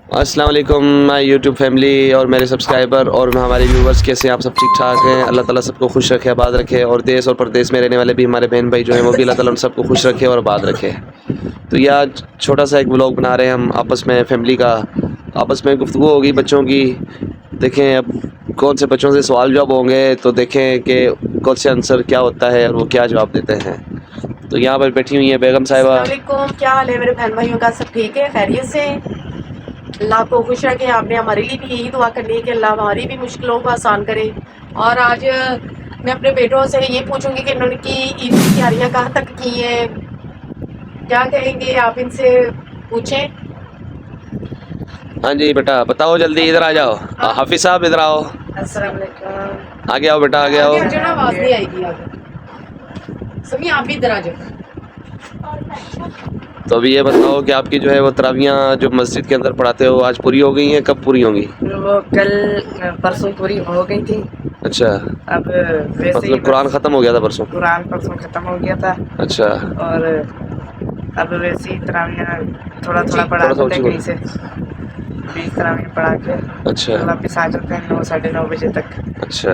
अस्सलाम वालेकुम my YouTube family और मेरे सब्सक्राइबर और हमारे व्यूवर्स, कैसे हैं आप? सब ठीक ठाक हैं? अल्लाह ताला सबको खुश रखे, आबाद रखे, और देश और प्रदेश में रहने वाले भी हमारे बहन भाई जो हैं वो भी अल्लाह ताला उन सबको खुश रखे और आबाद रखे। तो ये आज छोटा सा एक व्लॉग बना रहे हैं हम आपस में, फैमिली का आपस में गुफ्तगू होगी बच्चों की। देखें अब कौन से बच्चों से सवाल जवाब होंगे, तो देखें कि कौन से आंसर क्या होता है और वो क्या जवाब देते हैं। तो यहाँ पर बैठी हुई है बेगम साहिबा। अस्सलामुअलैकुम, क्या हाल है मेरे बहन भाइयों का? सब ठीक है, खैरियत से? अल्लाह को खुश रखे। आपने हमारे लिए भी यही दुआ करनी है कि अल्लाह हमारी भी मुश्किलों को आसान करे। और आज मैं अपने बेटों से ये पूछूंगी कि उनकी ईद की तैयारियां कहाँ तक की हैं, क्या कहेंगे आप? इनसे पूछें। हाँ जी बेटा बताओ, जल्दी इधर आ जाओ। हाफिज साहब इधर आओ, अस्सलाम वालेकुम। आगे आओ बेटा, आगे आओ। आगे आ जाओ ना, आवाज़ नहीं आएगी आगे। सभी आप भी इधर आ जाओ। तो अभी ये बताओ कि आपकी जो है वो तरावियाँ जो मस्जिद के अंदर पढ़ाते हो आज पूरी हो गई हैं? कब पूरी होंगी? वो कल परसों पूरी हो गई थी। अच्छा, अब वैसे ही मतलब कुरान ख़त्म हो गया था परसों? कुरान परसों खत्म हो गया था। अच्छा, और अब वैसे ही तरावियाँ थोड़ा थोड़ा पढ़ा थोड़ा-सा देते हैं ऊँची कहीं से। 20 तरावियाँ पढ़ा के अच्छा वापस आ जाते हैं 9 साढ़े 9 बजे तक। अच्छा,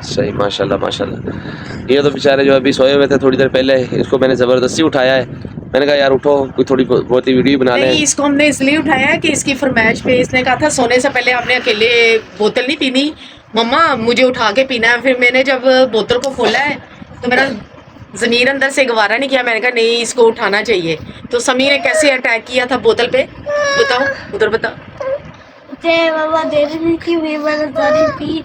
सही, माशाल्लाह माशाल्लाह। ये तो बेचारे जो अभी सोए हुए थे थोड़ी देर पहले, इसको मैंने ज़बरदस्ती उठाया है। मैंने कहा यार उठो, कोई थोड़ी बहुत ही वीडियो बना लें। नहीं, इसको हमने इसलिए उठाया है कि इसकी फरमाइश पे इसने कहा था सोने से पहले आपने अकेले बोतल नहीं पीनी, मम्मा मुझे उठा के पीना है। फिर मैंने जब बोतल को खोला है तो मेरा ज़मीर अंदर से गवारा नहीं किया। मैंने कहा नहीं, इसको उठाना चाहिए। तो समीर ने कैसे अटैक किया था बोतल पे, बताओ, उधर बताओ। मुझे मम्मा दे रही थी, मैंने सारी पी।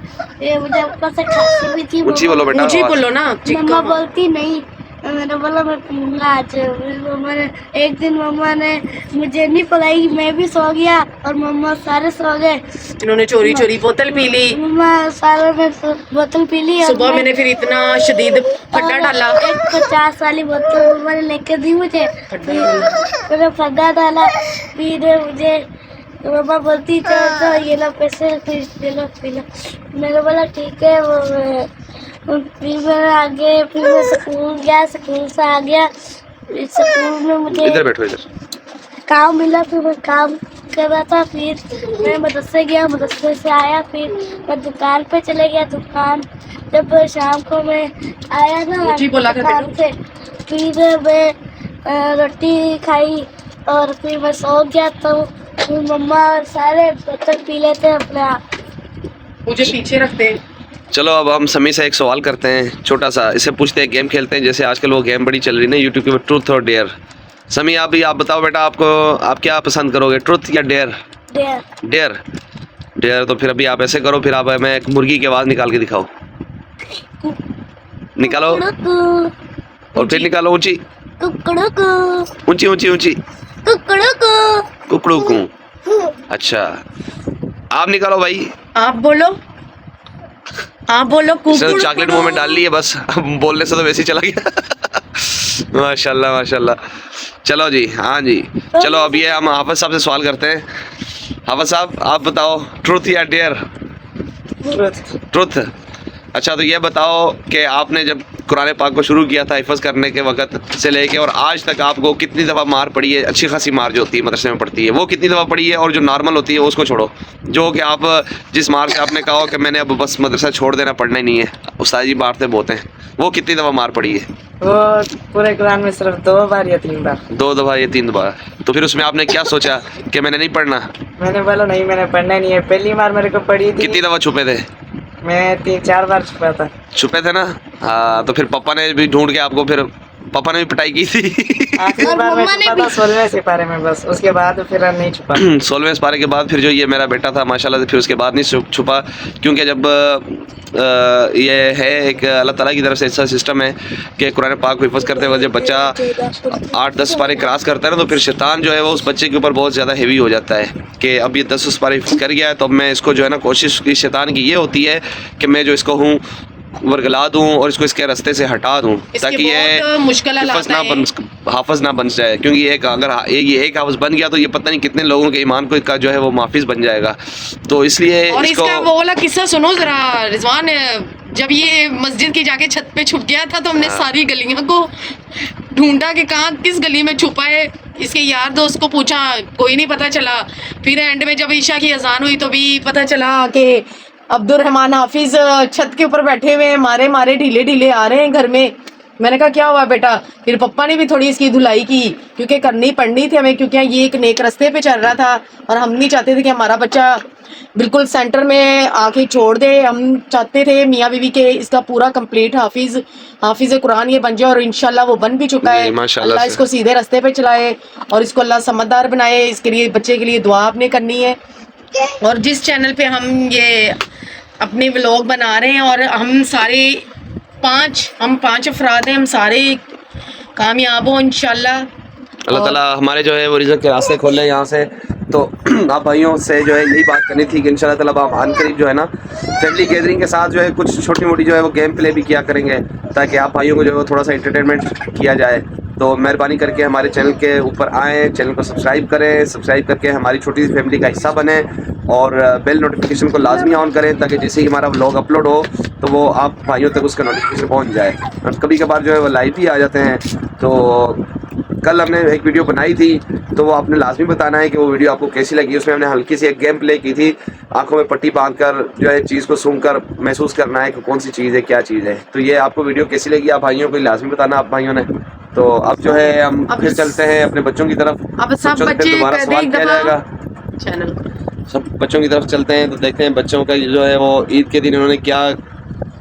मुझे ऊपर से खांसी भी थी। ऊँची बोलो बेटा, ऊंची आवाज़। बोलो ना, मम्मा चिक्का। बोलती नहीं, मैंने बोला मैं पीऊंगा आज। मम्मा ने एक दिन मम्मा ने मुझे नहीं पिलाई, मैं भी सो गया और मम्मा सारे सो गए। इन्होंने चोरी चोरी बोतल पी ली। मम्मा सारों ने बोतल पी ली। और सुबह मैंने फिर इतना शदीद फट्टा डाला। एक 50 वाली बोतल मम्मा ने लेकर दी मुझे। मैंने फड्डा डाला, फिर मुझे मम्मा बोलती तो ये लो पैसे, फिर ये लो पी लो। मैंने बोला ठीक है। फिर मैं आगे, फिर मैं स्कूल गया, स्कूल से आ गया। स्कूल में मुझे इधर बैठो, इधर। काम मिला, फिर मैं काम कर रहा था। फिर मैं मदरसे गया, मदरसे से आया, फिर मैं दुकान पे चले गया। दुकान जब शाम को मैं आया ना ऊंची बोला कर दुकान से, फिर मैं रोटी खाई और फिर मैं सो गया। तो फिर मम्मा और सारे बोतल पी लेते हैं अपने आप। मुझे पीछे रखते। चलो अब हम समी से एक सवाल करते हैं छोटा सा, इससे पूछते हैं, गेम खेलते हैं। जैसे आजकल वो गेम बड़ी चल रही है ना यूट्यूब के, ट्रूथ और डेयर। समी आप बताओ बेटा, आप क्या पसंद करोगे, ट्रूथ या डेयर? डेयर। डेयर तो फिर अभी आप ऐसे करो, फिर आप हमें एक मुर्गी की आवाज़ निकाल के दिखाओ। निकालो और फिर निकालो ऊंची ऊंची ऊंची ऊंची। कुकड़ू कू। अच्छा, आप निकालो भाई। आप बोलो, आप बोलो। इसने चॉकलेट मुंह में डाल ली है, बस बोलने से तो वैसे ही चला गया। माशाल्लाह माशाल्लाह। चलो जी, हाँ जी, चलो अब ये हम हाफिज साहब से सवाल करते हैं। हाफिज साहब आप बताओ, ट्रूथ या डेयर? ट्रूथ। अच्छा, तो ये बताओ कि आपने जब कुरान पाक को शुरू किया था हिफ़्ज़ करने के वक्त से लेके और आज तक आपको कितनी दफ़ा मार पड़ी है? अच्छी खासी मार जो होती है मदरसे में पड़ती है, वो कितनी दफ़ा पड़ी है? और जो नॉर्मल होती है उसको छोड़ो, जो कि आप जिस मार से आपने कहा हो कि मैंने अब बस मदरसा छोड़ देना, पढ़ना ही नहीं है, उस्ताद जी मारते बहुत हैं, वो कितनी दफ़ा मार पड़ी है? वो पूरे कुरान में सिर्फ 2 बार या 3 बार। 2 दफ़ा या 3 बार? तो फिर उसमें आपने क्या सोचा कि मैंने नहीं पढ़ना? मैंने बोला नहीं, मैंने पढ़ना नहीं है। पहली बार मेरे को पढ़ी थी। कितनी दफ़ा छुपे थे? मैं 3-4 बार छुपा था। छुपे थे ना? हाँ, तो फिर पापा ने भी ढूंढ के आपको, फिर पापा ने भी पिटाई की थी। आखिरी बार मैं छुपा था 16वें सिपारे में, बस उसके बाद फिर नहीं छुपा। 16वें सिपारे के बाद फिर जो ये मेरा बेटा था माशाल्लाह से, फिर उसके बाद नहीं छुपा, क्योंकि जब ये है एक अल्लाह ताला की तरफ से ऐसा सिस्टम है कि कुरान पाक को हिफ़्ज़ करते वक्त जब बच्चा 8-10 सिपारे क्रॉस करता है ना, तो फिर शैतान जो है वो उस बच्चे के ऊपर बहुत ज़्यादा हेवी हो जाता है कि अब ये 10 सिपारे हिफ़्ज़ कर गया है, तो अब मैं इसको जो है ना, कोशिश की शैतान की ये होती है कि मैं जो इसको हूँ वर्गला दूँ और इसको इसके रास्ते से हटा दूँ, ताकि ये मुश्किल हाफिज़ ना बन जाए। क्योंकि एक अगर ये एक हाफिज़ बन गया तो ये पता नहीं कितने लोगों के ईमान को का जो है वो माफिज बन जाएगा। तो इसलिए और इसको इसका वो वाला किस्सा सुनो जरा रिजवान। जब ये मस्जिद की जाके छत पे छुप गया था तो हमने सारी गलियों को ढूंढा कि कहाँ किस गली में छुपा है। इसके यार दोस्त को पूछा, कोई नहीं पता चला। फिर एंड में जब ईशा की अजान हुई तो भी पता चला कि अब्दुल-रहमान हाफिज छत के ऊपर बैठे हुए हैं, मारे मारे ढीले ढीले आ रहे हैं घर में। मैंने कहा क्या हुआ बेटा? फिर पप्पा ने भी थोड़ी इसकी धुलाई की, क्योंकि करनी पड़नी थी हमें, क्योंकि ये एक नेक रास्ते पे चल रहा था और हम नहीं चाहते थे कि हमारा बच्चा बिल्कुल सेंटर में आके छोड़ दे। हम चाहते थे मियाँ बीवी के इसका पूरा कंप्लीट हाफिज कुरान ये बन जाए, और इंशाल्लाह वो बन भी चुका है। माशाल्लाह अल्लाह से। इसको सीधे रास्ते पे चलाए और इसको अल्लाह समझदार बनाए। इसके लिए बच्चे के लिए दुआ आपने करनी है। और जिस चैनल पे हम ये अपने व्लॉग बना रहे हैं, और हम सारे पांच अफराद हैं, हम सारे कामयाब हो इंशाल्लाह। अल्लाह ताला हमारे जो है वो रिज़्क़ के रास्ते खोले यहाँ से। तो आप भाइयों से जो है यही बात करनी थी कि इंशाल्लाह ताला आप आनकरीब जो है ना फैमिली गैदरिंग के साथ जो है कुछ छोटी मोटी जो है वो गेम प्ले भी किया करेंगे, ताकि आप भाइयों को जो है वो थोड़ा सा एंटरटेनमेंट किया जाए। तो मेहरबानी करके हमारे चैनल के ऊपर आएँ, चैनल को सब्सक्राइब करें, सब्सक्राइब करके हमारी छोटी सी फैमिली का हिस्सा बने, और बेल नोटिफिकेशन को लाजमी ऑन करें, ताकि जैसे ही हमारा व्लॉग अपलोड हो तो वो आप भाइयों तक उसका नोटिफिकेशन पहुंच जाए। और कभी कभार जो है वो लाइव भी आ जाते हैं। तो कल हमने एक वीडियो बनाई थी, तो वो आपने लाजमी बताना है कि वो वीडियो आपको कैसी लगी। उसमें हमने हल्की सी एक गेम प्ले की थी, आंखों में पट्टी बांधकर जो है चीज़ को सूंघकर महसूस करना है कि कौन सी चीज़ है, क्या चीज़ है। तो ये आपको वीडियो कैसी लगी आप भाइयों को लाजमी बताना आप भाइयों ने। तो अब जो है हम फिर चलते हैं अपने बच्चों की तरफ। अब सब बच्चों से बच्चे फिर दोबारा कर सवाल दें किया एक दफा जाएगा। चैनल। सब बच्चों की तरफ चलते हैं, तो देखते हैं बच्चों का जो है वो ईद के दिन उन्होंने क्या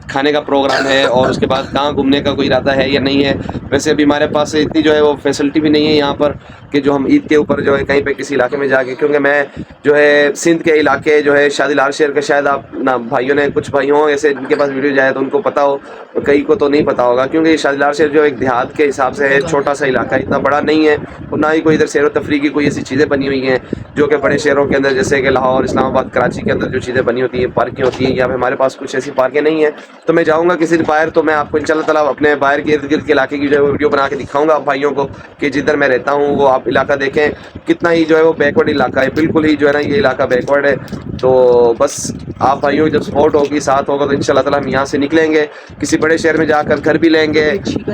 खाने का प्रोग्राम है, और उसके बाद कहाँ घूमने का कोई इरादा है या नहीं है। वैसे अभी हमारे पास इतनी जो है वो फैसिलिटी भी नहीं है यहाँ पर कि जो हम ईद के ऊपर जो है कहीं पे किसी इलाके में जाके, क्योंकि मैं जो है सिंध के इलाके जो है शादीलाल शहर के, शायद आप ना भाइयों ने कुछ भाइयों ऐसे जिनके पास वीडियो जाए तो उनको पता हो, कई को तो नहीं पता होगा, क्योंकि शादीलाल शहर जो एक देहात के हिसाब से है, छोटा सा इलाका, इतना बड़ा नहीं है, और ना ही कोई इधर सैर व तफरी की कोई ऐसी चीज़ें बनी हुई हैं जो कि बड़े शहरों के अंदर जैसे कि लाहौर, इस्लामाबाद, कराची के अंदर जो चीज़ें बनी होती हैं, पार्कें होती हैं, यहाँ पे हमारे पास कुछ ऐसी पार्कें नहीं हैं। तो मैं जाऊँगा किसी दिन बाहर, तो मैं आपको इंशाल्लाह ताला अपने बाहर के इर्द गिर्द के इलाके की जो है वीडियो बना के दिखाऊंगा आप भाइयों को, कि जिधर मैं रहता हूँ वो आप इलाका देखें कितना ही जो है वो बैकवर्ड इलाका है, बिल्कुल ही जो है ना ये इलाका बैकवर्ड है। तो बस आप भाइयों की जब सपोर्ट होगी, साथ होगा, तो इंशाल्लाह ताला हम यहाँ से निकलेंगे, किसी बड़े शहर में जाकर घर भी लेंगे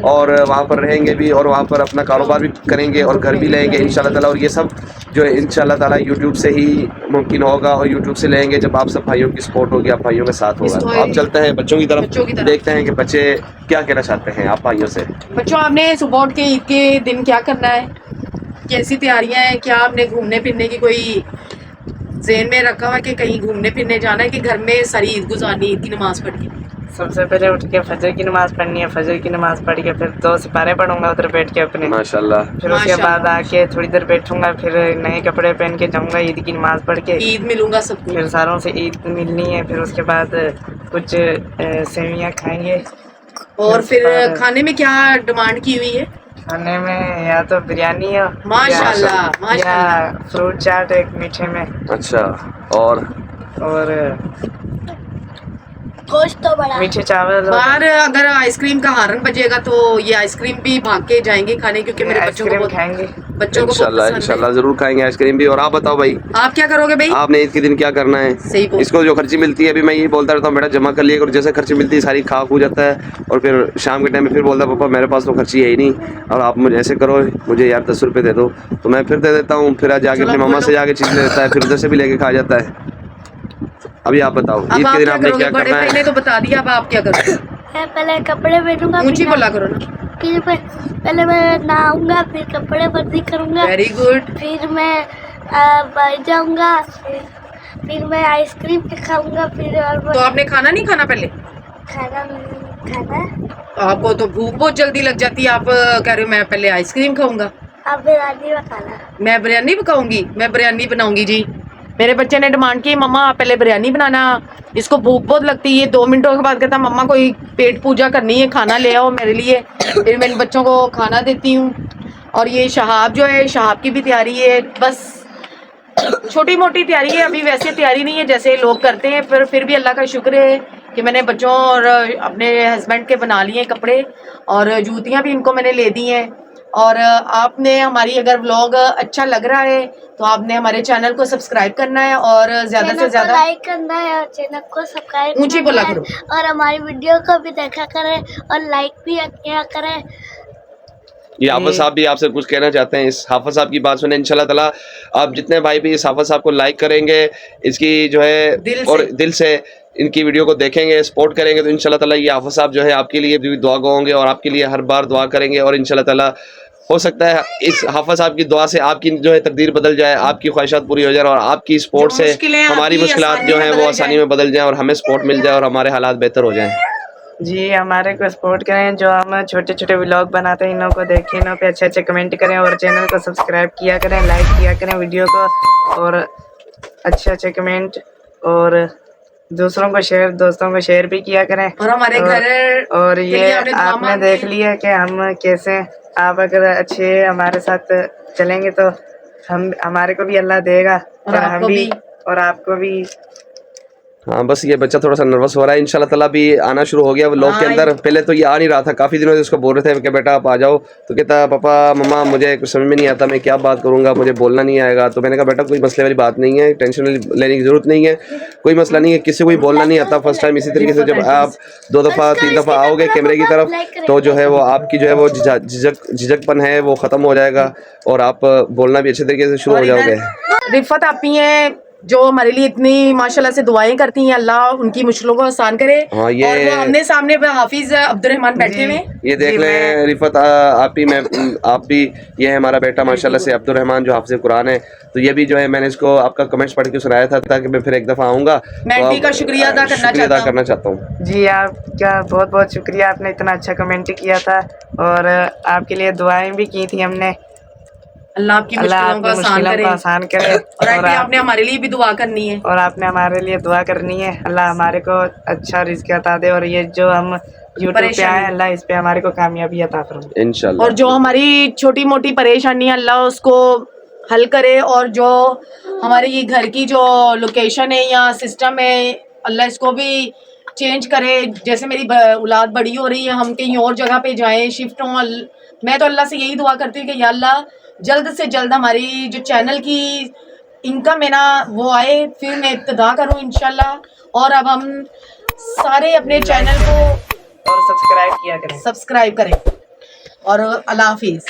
और वहाँ पर रहेंगे भी, और वहाँ पर अपना कारोबार भी करेंगे और घर भी लेंगे इंशाल्लाह ताला। और ये सब जो है इंशाल्लाह ताला यूट्यूब से ही मुमकिन होगा, और यूट्यूब से लेंगे जब आप सब भाइयों की सपोर्ट होगी, आप भाइयों के साथ होगा। तो आप चलते हैं बच्चों की तरफ, देखते हैं कि बच्चे क्या कहना चाहते हैं आप भाइयों से। बच्चों, आपने सुबह के ईद के दिन क्या करना है, कैसी तैयारियां हैं? क्या आपने घूमने फिरने की कोई ज़हन में रखा हुआ कि कहीं घूमने फिरने जाना है, कि घर में सारी ईद गुजारनी, ईद की नमाज पढ़ के? सबसे पहले उठ के फजर की नमाज पढ़नी है, फजर की नमाज पढ़ के फिर 2 सिपारे पढ़ूंगा उधर बैठ के अपने, माशाल्लाह। फिर उसके बाद आके थोड़ी देर बैठूंगा, फिर नए कपड़े पहन के जाऊंगा ईद की नमाज पढ़ के, ईद मिलूंगा सबको, फिर सारों से ईद मिलनी है। फिर उसके बाद कुछ सेवियाँ खाएंगे। और फिर खाने में क्या डिमांड की हुई है? खाने में या तो बिरयानी है माशाल्लाह या माशाल्लाह, फ्रूट चाट एक मीठे में, अच्छा, और गोश्त तो बड़ा मीठे चावल। बाहर अगर आइसक्रीम का हारन बजेगा तो ये आइसक्रीम भी भाग के जाएंगे खाने, क्योंकि मेरे बच्चों को आइसक्रीम खाएंगे इंशाल्लाह इंशाल्लाह जरूर खाएंगे आइसक्रीम भी। और आप बताओ भाई, आप क्या करोगे भाई? आपने ईद के दिन क्या करना है? सही बोल। इसको जो खर्ची मिलती है, अभी मैं यही बोलता रहता हूँ बेटा जमा कर लिया, और जैसे खर्ची मिलती है सारी खा खू जाता है, और फिर शाम के टाइम में फिर बोलता है पापा मेरे पास तो खर्ची है ही नहीं, और आप मुझे ऐसे करो, मुझे यार 10 रुपये दे दो, तो मैं फिर दे देता हूँ, फिर आज जाके अपनी मामा से जाके चीज़ ले लेता है, फिर उधर से भी लेके खा जाता है। अभी आप बताओ अब ईद आप के दिन क्या आपने करोगे? क्या बड़े करना भाई ने है? तो बता दिया, अब आप क्या करोगे? मैं पहले कपड़े पहनूंगा, ऊंची बोला करो ना। फिर पहले मैं नहाऊंगा, फिर कपड़े बदली करूंगा, वेरी गुड। फिर मैं बैठ जाऊंगा, फिर मैं आइसक्रीम खाऊंगा, फिर और तो आपने खाना नहीं खाना पहले? खाना खाना आपको तो भूख बहुत जल्दी लग जाती है, आप कह रहे हो मैं पहले आइसक्रीम खाऊंगा। आप बिरयानी में खाना। मैं बिरयानी पकाऊंगी, मैं बिरयानी बनाऊंगी जी। मेरे बच्चे ने डिमांड की मम्मा आप पहले बिरयानी बनाना, इसको भूख बहुत लगती है। 2 मिनटों के बाद कहता मम्मा कोई पेट पूजा करनी है, खाना ले आओ मेरे लिए। फिर मैं इन बच्चों को खाना देती हूँ। और ये शहाब जो है, शहाब की भी तैयारी है, बस छोटी मोटी तैयारी है, अभी वैसे तैयारी नहीं है जैसे लोग करते हैं। फिर भी अल्लाह का शुक्र है कि मैंने बच्चों और अपने हस्बैंड के बना लिए कपड़े, और जूतियाँ भी इनको मैंने ले दी हैं। और आपने हमारी अगर व्लॉग अच्छा लग रहा है तो आपने हमारे चैनल को सब्सक्राइब करना है, और ज़्यादा से ज़्यादा लाइक करना है, और चैनल को सब्सक्राइब ऊंची बोला करो, और हमारी वीडियो को भी देखा करें और लाइक भी किया करें। ये हाफिज साहब भी आपसे कुछ कहना चाहते हैं, इस हाफिज साहब की बात सुने। इंशाल्लाह ताला आप जितने भाई भी इस हाफिज साहब को लाइक करेंगे, इसकी जो है और दिल से इनकी वीडियो को देखेंगे, सपोर्ट करेंगे, तो इंशाल्लाह ताला ये हाफिज साहब जो है आपके लिए भी दुआ गो होंगे और आपके लिए हर बार दुआ करेंगे। और इंशाल्लाह ताला हो सकता है इस हाफिज साहब की दुआ से आपकी जो है तकदीर बदल जाए, आपकी ख्वाहिशात पूरी हो जाए और आपकी सपोर्ट से हमारी मुश्किलात जो हैं वो आसानी में बदल जाए और हमें सपोर्ट मिल जाए और हमारे हालात बेहतर हो जाएं। जी हमारे को सपोर्ट करें, जो हम छोटे छोटे व्लॉग बनाते हैं इन्हों को देखें, इन्हों पे अच्छे अच्छे कमेंट करें और चैनल को सब्सक्राइब किया करें, लाइक किया करें वीडियो को और अच्छे अच्छे कमेंट और दूसरों को शेयर, दोस्तों को शेयर भी किया करें। और हमारे घर और ये आपने देख लिया कि हम कैसे, आप अगर अच्छे हमारे साथ चलेंगे तो हम हमारे को भी अल्लाह देगा और हम भी और आपको भी। हाँ बस ये बच्चा थोड़ा सा नर्वस हो रहा है। इंशाल्लाह ताला भी आना शुरू हो गया व्लॉग के अंदर। पहले तो ये आ नहीं रहा था, काफ़ी दिनों से उसको बोल रहे थे कि बेटा आप आ जाओ, तो कहता पापा मम्मा मुझे कुछ समझ में नहीं आता, मैं क्या बात करूँगा, मुझे बोलना नहीं आएगा। तो मैंने कहा बेटा कोई मसले वाली बात नहीं है, टेंशन लेने की ज़रूरत नहीं है, कोई मसला नहीं है, किसी को बोलना नहीं आता। फर्स्ट टाइम इसी तरीके से जब आप 2 दफ़ा 3 दफ़ा आओगे कैमरे की तरफ तो जो है वो आपकी जो है वो झिझकपन है वो ख़त्म हो जाएगा और आप बोलना भी अच्छे तरीके से शुरू हो जाओगे। रिफत आपी हैं जो हमारे लिए इतनी माशाल्लाह से दुआएं करती हैं, अल्लाह उनकी मुश्किलों को आसान करे। हाँ ये और वो हमने सामने हाफिज अब्दुर्रहमान बैठे हुए, ये देख लें रिफत आप भी, ये है हमारा बेटा माशाल्लाह से अब्दुर्रहमान जो हाफिज कुरान है। तो ये भी जो है मैंने इसको आपका कमेंट्स पढ़ के सुनाया था ताकि मैं फिर एक दफ़ा आऊँगा मैं आंटी का शुक्रिया अदा करना चाहता हूँ। जी आपका बहुत बहुत शुक्रिया, आपने इतना अच्छा कमेंट किया था और आपके लिए दुआएं भी की थी हमने। अल्लाह आपकी मुश्किलों को आसान करे और आपने हमारे लिए भी दुआ करनी है और आपने हमारे लिए दुआ करनी है। अल्लाह हमारे को अच्छा रिज़्क अता दे और ये जो हम यूट्यूब पे आए अल्लाह इस पे हमारे को कामयाबी अता फरमाए इंशाल्लाह। और जो हमारी छोटी मोटी परेशानी अल्लाह उसको हल करे और जो हमारे ये घर की जो लोकेशन है या सिस्टम है अल्लाह इसको भी चेंज करे। जैसे मेरी औलाद बड़ी हो रही है, हम कहीं और जगह पे जाएं, शिफ्ट हों। मैं तो अल्लाह से यही दुआ करती हूँ कि या अल्लाह जल्द से जल्द हमारी जो चैनल की इनकम है ना वो आए, फिर मैं इब्तिदा करूँ इंशाल्लाह। और अब हम सारे अपने चैनल को और सब्सक्राइब करें और अल्लाह हाफिज़।